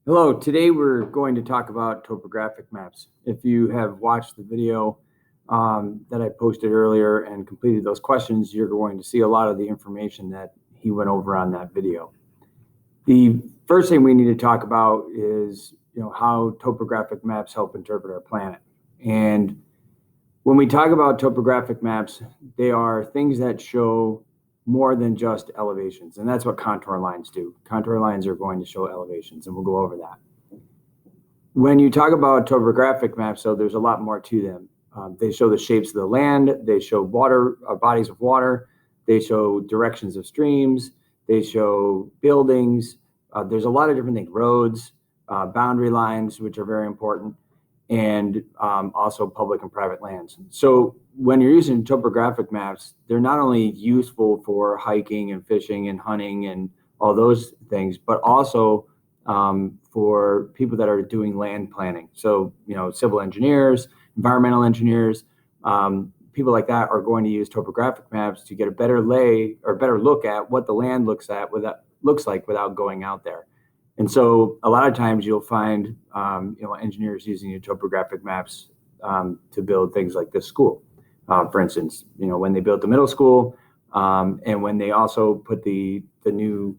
Hello, today we're going to talk about topographic maps. If you have watched the video that I posted earlier and completed those questions, you're going to see a lot of the information that he went over on that video. The first thing we need to talk about is how topographic maps help interpret our planet. And when we talk about topographic maps, they are things that show more than just elevations. And that's what contour lines do. Contour lines are going to show elevations, and we'll go over that. When you talk about topographic maps, though, there's a lot more to them. They show the shapes of the land, they show water, bodies of water, they show directions of streams, they show buildings. There's a lot of different things, roads, boundary lines, which are very important, and also public and private lands. So when you're using topographic maps, they're not only useful for hiking and fishing and hunting and all those things, but also for people that are doing land planning. So, civil engineers, environmental engineers, people like that are going to use topographic maps to get a better look at what the land looks like without going out there. And so a lot of times you'll find, engineers using topographic maps to build things like this school. For instance, when they built the middle school, and when they also put the new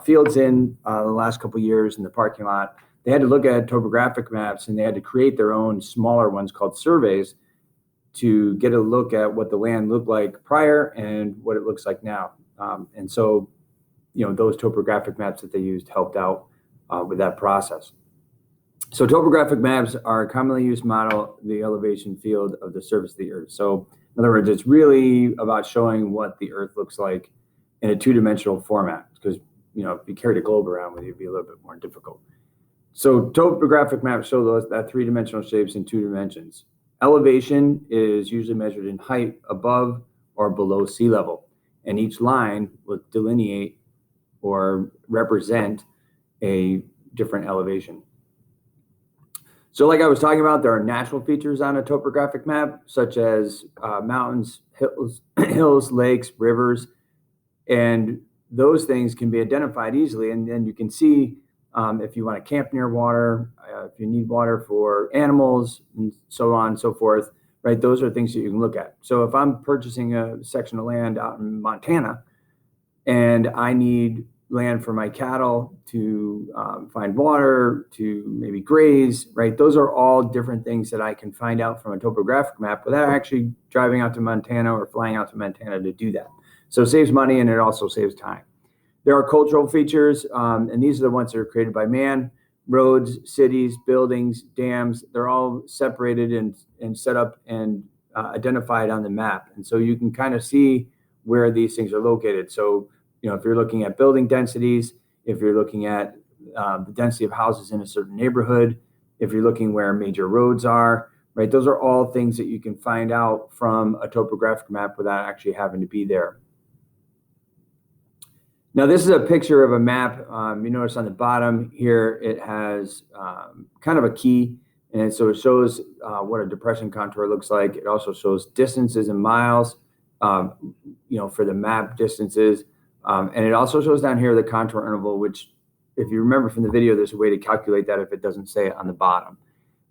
fields in the last couple of years in the parking lot, they had to look at topographic maps, and they had to create their own smaller ones called surveys to get a look at what the land looked like prior and what it looks like now. And so, those topographic maps that they used helped out with that process. So topographic maps are a commonly used model the elevation field of the surface of the Earth. So in other words, it's really about showing what the Earth looks like in a two-dimensional format, because if you carried a globe around with you, it'd be a little bit more difficult. So topographic maps show that three-dimensional shapes in two dimensions. Elevation is usually measured in height above or below sea level, and each line will delineate or represent a different elevation. So like I was talking about, there are natural features on a topographic map, such as mountains, hills, lakes, rivers, and those things can be identified easily. And then you can see if you want to camp near water, if you need water for animals, and so on and so forth, right? Those are things that you can look at. So if I'm purchasing a section of land out in Montana and I need land for my cattle to find water, to maybe graze, right? Those are all different things that I can find out from a topographic map without actually driving out to Montana or flying out to Montana to do that. So it saves money, and it also saves time. There are cultural features, and these are the ones that are created by man. Roads, cities, buildings, dams, they're all separated and set up and identified on the map. And so you can kind of see where these things are located. So if you're looking at building densities, if you're looking at the density of houses in a certain neighborhood, if you're looking where major roads are, right? Those are all things that you can find out from a topographic map without actually having to be there. Now, this is a picture of a map. You notice on the bottom here, it has kind of a key. And so it shows what a depression contour looks like. It also shows distances in miles, for the map distances. And it also shows down here the contour interval, which, if you remember from the video, there's a way to calculate that if it doesn't say it on the bottom.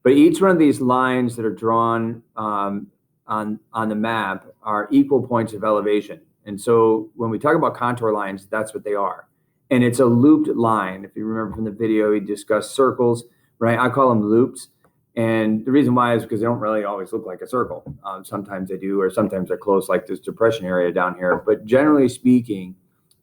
But each one of these lines that are drawn on the map are equal points of elevation. And so when we talk about contour lines, that's what they are. And it's a looped line. If you remember from the video, we discussed circles, right? I call them loops. And the reason why is because they don't really always look like a circle. Sometimes they do, or sometimes they're close, like this depression area down here. But generally speaking,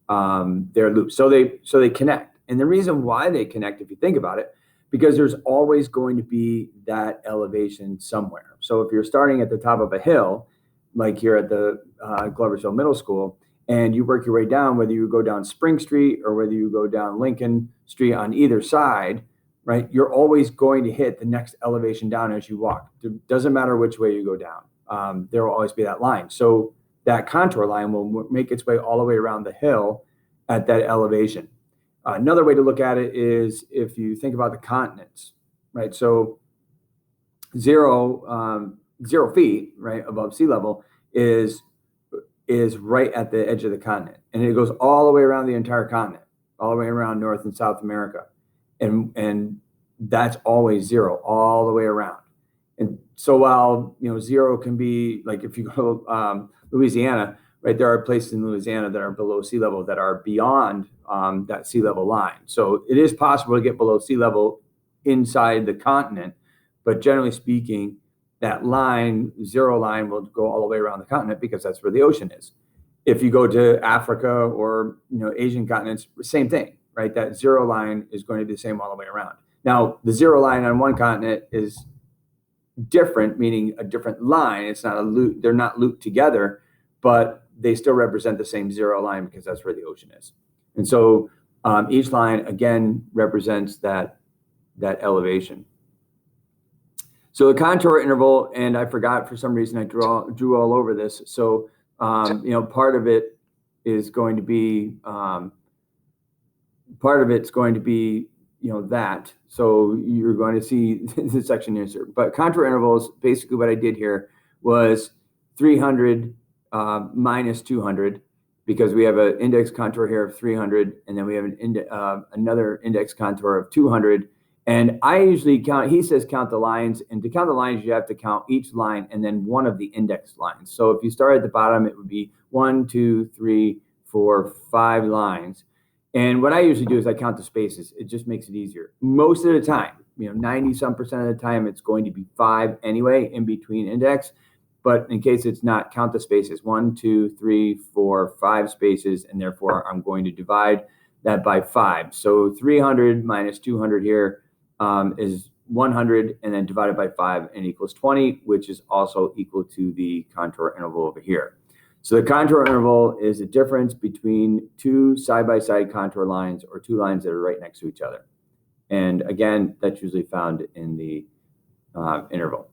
they're loops. So they connect. And the reason why they connect, if you think about it, because there's always going to be that elevation somewhere. So if you're starting at the top of a hill, like here at the Gloversville Middle School, and you work your way down, whether you go down Spring Street or whether you go down Lincoln Street on either side, right? You're always going to hit the next elevation down as you walk. It doesn't matter which way you go down. There will always be that line. So that contour line will make its way all the way around the hill at that elevation. Another way to look at it is if you think about the continents, right? So 0 feet, right, above sea level is right at the edge of the continent. And it goes all the way around the entire continent, all the way around North and South America. and that's always 0 all the way around. And so while, you know, 0 can be like, if you go Louisiana, right, there are places in Louisiana that are below sea level that are beyond that sea level line. So it is possible to get below sea level inside the continent, but generally speaking, that line, 0 line, will go all the way around the continent because that's where the ocean is. If you go to Africa or, you know, Asian continents, same thing, right? That 0 line is going to be the same all the way around. Now, the 0 line on one continent is different, meaning a different line. It's not a loop. They're not looped together, but they still represent the same 0 line because that's where the ocean is. And so each line again represents that elevation. So the contour interval, and I forgot for some reason I drew all over this. So you know, part of it is going to be you know, that. So you're going to see this section here. But contour intervals, basically what I did here was 300 minus 200, because we have an index contour here of 300, and then we have another index contour of 200. And I usually count, he says count the lines, and to count the lines, you have to count each line and then one of the index lines. So if you start at the bottom, it would be 1, 2, 3, 4, 5 lines. And what I usually do is I count the spaces. It just makes it easier. Most of the time, you know, 90-some% of the time, it's going to be 5 anyway in between index. But in case it's not, count the spaces. 1, 2, 3, 4, 5 spaces, and therefore I'm going to divide that by 5. So 300 minus 200 here is 100, and then divided by 5 and equals 20, which is also equal to the contour interval over here. So the contour interval is a difference between 2 side-by-side contour lines, or 2 lines that are right next to each other. And again, that's usually found in the interval.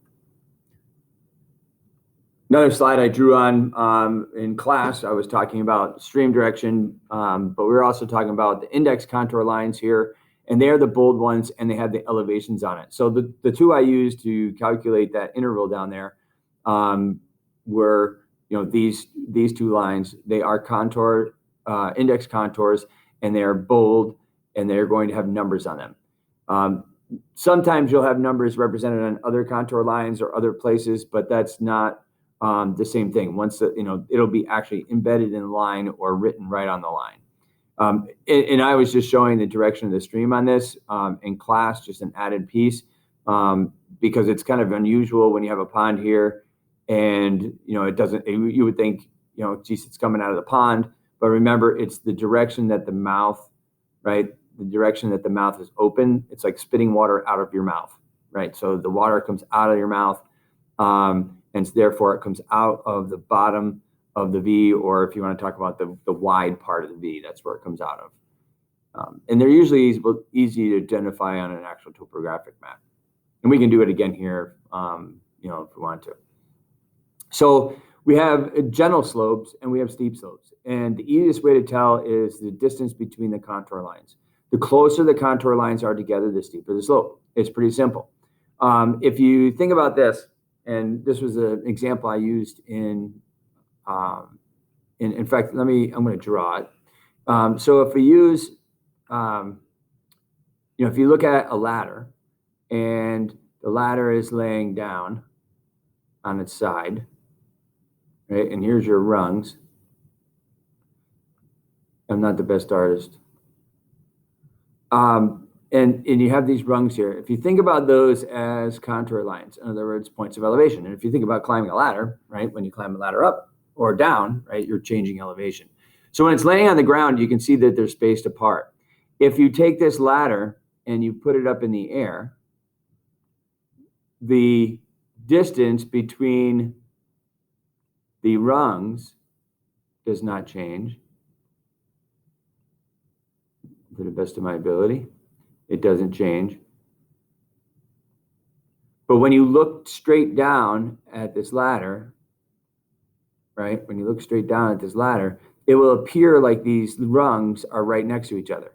Another slide I drew on in class, I was talking about stream direction, but we were also talking about the index contour lines here, and they're the bold ones, and they have the elevations on it. So the 2 I used to calculate that interval down there were, you know, these 2 lines. They are contour, index contours, and they are bold, and they're going to have numbers on them. Sometimes you'll have numbers represented on other contour lines or other places, but that's not the same thing. Once you know, it'll be actually embedded in the line or written right on the line. And I was just showing the direction of the stream on this in class, just an added piece, because it's kind of unusual when you have a pond here, and you know, it doesn't. You would think, you know, geez, it's coming out of the pond, but remember, it's the direction that the mouth, right? The direction that the mouth is open. It's like spitting water out of your mouth, right? So the water comes out of your mouth, and so therefore it comes out of the bottom of the V, or if you want to talk about the wide part of the V, that's where it comes out of. And they're usually easy to identify on an actual topographic map. And we can do it again here, you know, if we want to. So we have gentle slopes and we have steep slopes. And the easiest way to tell is the distance between the contour lines. The closer the contour lines are together, the steeper the slope. It's pretty simple. If you think about this, and this was an example I used in fact, I'm going to draw it. So if we use, you know, if you look at a ladder, and the ladder is laying down on its side, right? And here's your rungs. I'm not the best artist. And you have these rungs here. If you think about those as contour lines, in other words, points of elevation. And if you think about climbing a ladder, right? When you climb a ladder up or down, right, you're changing elevation. So when it's laying on the ground, you can see that they're spaced apart. If you take this ladder and you put it up in the air, the distance between the rungs does not change to the best of my ability. It doesn't change. But when you look straight down at this ladder, right? When you look straight down at this ladder, it will appear like these rungs are right next to each other.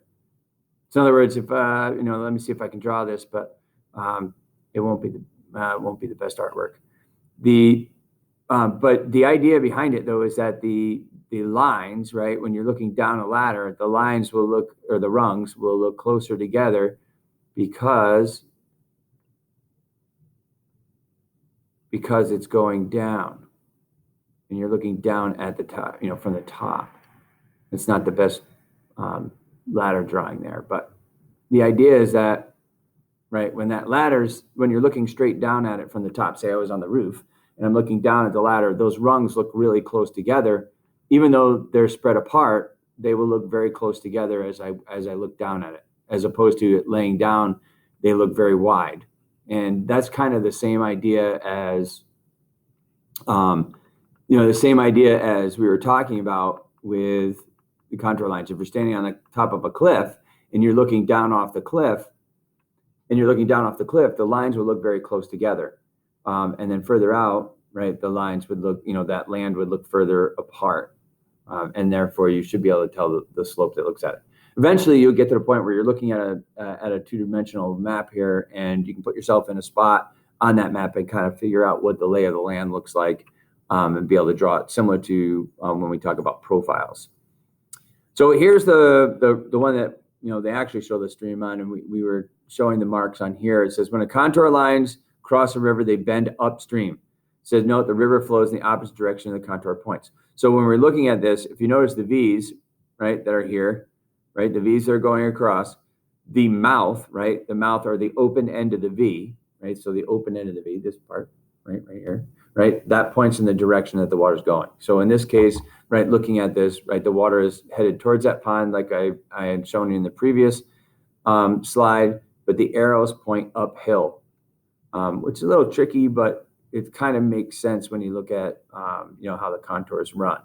So in other words, if you know, let me see if I can draw this, but it won't be the best artwork. But the idea behind it, though, is that the lines, right, when you're looking down a ladder, the lines will look, or the rungs will look closer together because it's going down, and you're looking down at the top, from the top. It's not the best ladder drawing there, but the idea is that, right, when you're looking straight down at it from the top, say I was on the roof and I'm looking down at the ladder, those rungs look really close together. Even though they're spread apart, they will look very close together as I look down at it, as opposed to it laying down, they look very wide. And that's kind of the same idea as, the same idea as we were talking about with the contour lines. If you're standing on the top of a cliff and you're looking down off the cliff, the lines will look very close together. And then further out, right, the lines would look, that land would look further apart. And therefore, you should be able to tell the slope that looks at it. Eventually, you'll get to the point where you're looking at a two-dimensional map here, and you can put yourself in a spot on that map and kind of figure out what the lay of the land looks like, and be able to draw it similar to when we talk about profiles. So here's the one that they actually show the stream on, and we were showing the marks on here. It says when a contour lines cross a river, they bend upstream. It says note the river flows in the opposite direction of the contour points. So when we're looking at this, if you notice the V's, right, that are here, right, the V's that are going across, the mouth, right, the mouth or the open end of the V, right, so the open end of the V, this part, right here, right, that points in the direction that the water's going. So in this case, right, looking at this, right, the water is headed towards that pond like I had shown you in the previous slide, but the arrows point uphill, which is a little tricky, but it kind of makes sense when you look at, how the contours run.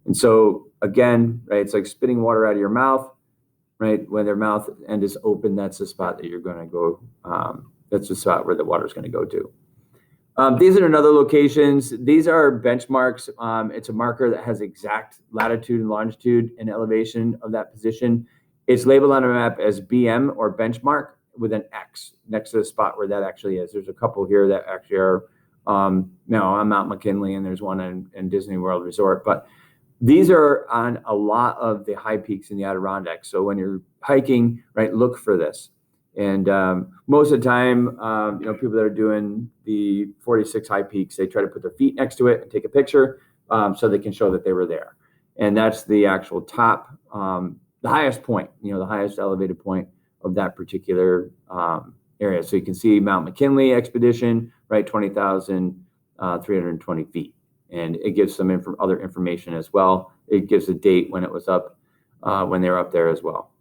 And so again, right, it's like spitting water out of your mouth, right? When their mouth end is open, that's the spot that you're going to go. That's the spot where the water is going to go to. These are another locations. These are benchmarks. It's a marker that has exact latitude and longitude and elevation of that position. It's labeled on a map as BM or benchmark with an X next to the spot where that actually is. There's a couple here that actually are, on Mount McKinley, and there's one in Disney World Resort. But these are on a lot of the high peaks in the Adirondacks. So when you're hiking, right, look for this. And most of the time, people that are doing the 46 high peaks, they try to put their feet next to it and take a picture so they can show that they were there. And that's the actual top, the highest point, the highest elevated point of that particular area. So you can see Mount McKinley expedition, right, 20,320 feet. And it gives some other information as well. It gives a date when it was up, when they were up there as well.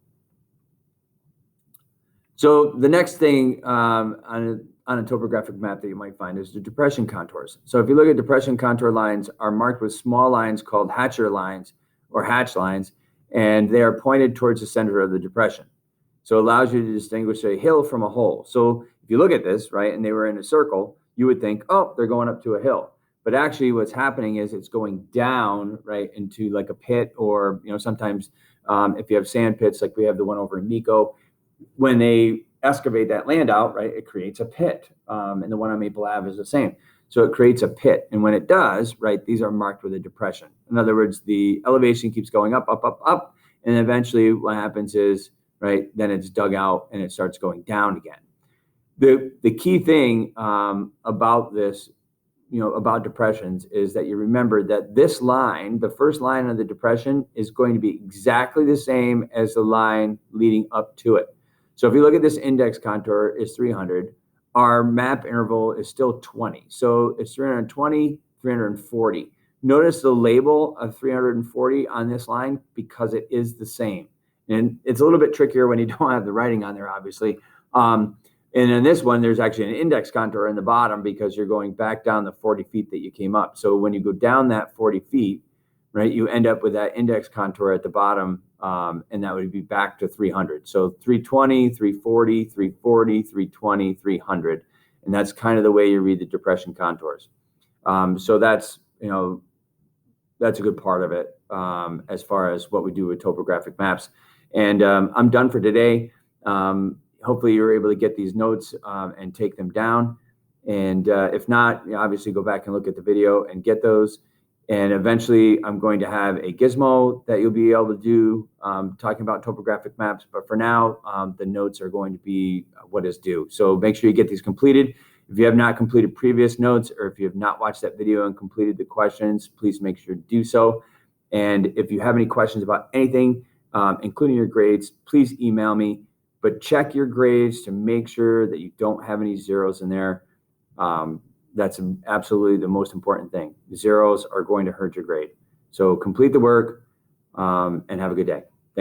So the next thing on a topographic map that you might find is the depression contours. So if you look at depression contour lines are marked with small lines called hatcher lines or hatch lines, and they are pointed towards the center of the depression. So it allows you to distinguish a hill from a hole. So if you look at this, right, and they were in a circle, you would think, oh, they're going up to a hill. But actually what's happening is it's going down, right, into like a pit, or, sometimes if you have sand pits, like we have the one over in Miko, when they excavate that land out, right, it creates a pit. And the one on Maple Ave is the same. So it creates a pit. And when it does, right, these are marked with a depression. In other words, the elevation keeps going up, up, up, up. And eventually what happens is, right, then it's dug out and it starts going down again. The key thing about this, about depressions, is that you remember that this line, the first line of the depression, is going to be exactly the same as the line leading up to it. So if you look at this index contour is 300, our map interval is still 20. So it's 320, 340. Notice the label of 340 on this line because it is the same. And it's a little bit trickier when you don't have the writing on there, obviously. And in this one, there's actually an index contour in the bottom because you're going back down the 40 feet that you came up. So when you go down that 40 feet, right, you end up with that index contour at the bottom, and that would be back to 300. So 320, 340, 340, 320, 300. And that's kind of the way you read the depression contours. So that's, that's a good part of it as far as what we do with topographic maps. And I'm done for today. Hopefully you're able to get these notes and take them down. And if not, obviously go back and look at the video and get those. And eventually I'm going to have a gizmo that you'll be able to do talking about topographic maps. But for now, the notes are going to be what is due. So make sure you get these completed. If you have not completed previous notes, or if you have not watched that video and completed the questions, please make sure to do so. And if you have any questions about anything, including your grades, please email me. But check your grades to make sure that you don't have any zeros in there. That's absolutely the most important thing. Zeros are going to hurt your grade. So complete the work and have a good day.